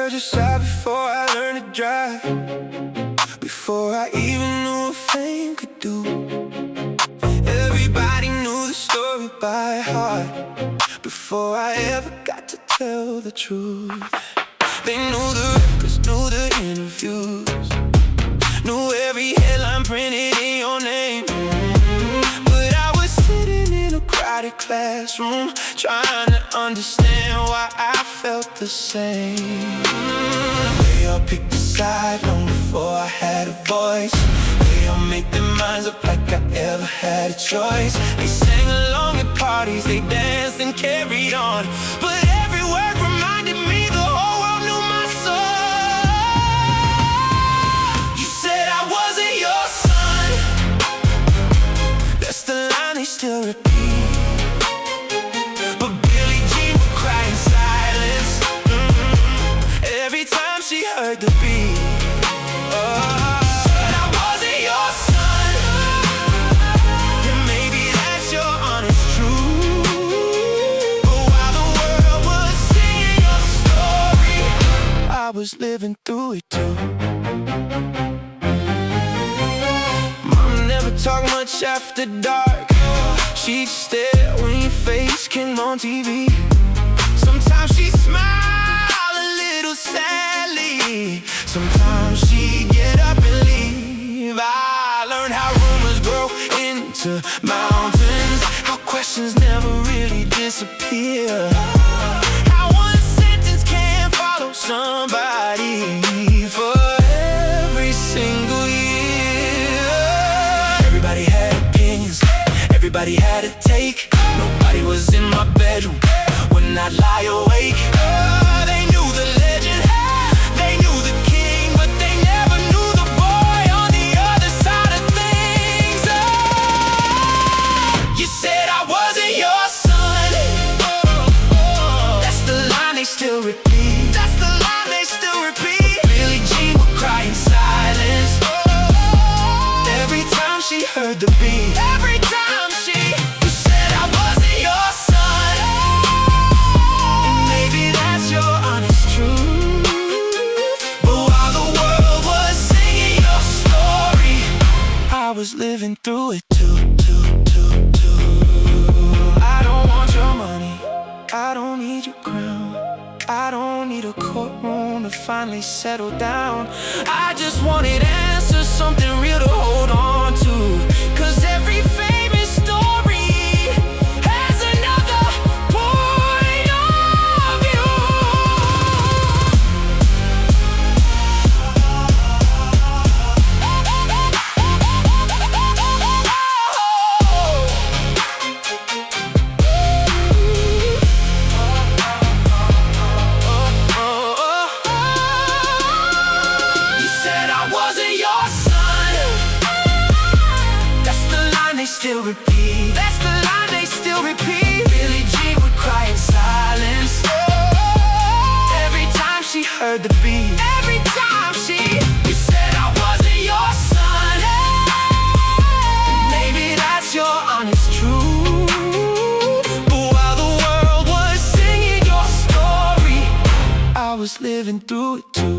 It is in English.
were just out before I learned to drive, before I even knew what fame could do. Everybody knew the story by heart, before I ever got to tell the truth. They knew the records, knew the interviews, knew every headline printed in your name. But I was sitting in a crowded classroom, trying to understand why I felt the same. They all picked a side long before I had a voice. They all make their minds up like I ever had a choice. They sang along at parties, they danced and carried on, but every word reminded me the whole world knew my soul. You said I wasn't your son. That's the line they still repeat. But Billie Jean would cry in silence every time she heard the beat. Said I wasn't your son. Yeah, maybe that's your honest truth. But while the world was singing your story, I was living through it too. Mom never talked much after dark. She'd stare when your face came on TV. Sometimes she'd smile a little sadly, sometimes she'd get up and leave. I learned how rumors grow into mountains, how questions never really disappear, how one sentence can follow somebody for every single year. Everybody had opinions, everybody had a take. Nobody was in my bedroom when I'd lie awake. They knew the legend, they knew the king, but they never knew the boy on the other side of things. You said I wasn't your son. That's the line they still repeat. That's the line they still repeat. Billie Jean would cry in silence every time she heard the beat. Every time she. You said I wasn't your son. And maybe that's your honest truth. But while the world was singing your story, I was living through it too. I don't want your money, I don't need your crown, I don't need a courtroom to finally settle down. I just wanted answers, something real to hold on to. 'Cause every famous story has another point of view. You said I wasn't your son. That's the line they still repeat. That's the line they still repeat. Billie Jean would cry in silence every time she heard the beat. Every time she. You said I wasn't your son. Maybe that's your honest truth. But while the world was singing your story, I was living through it too.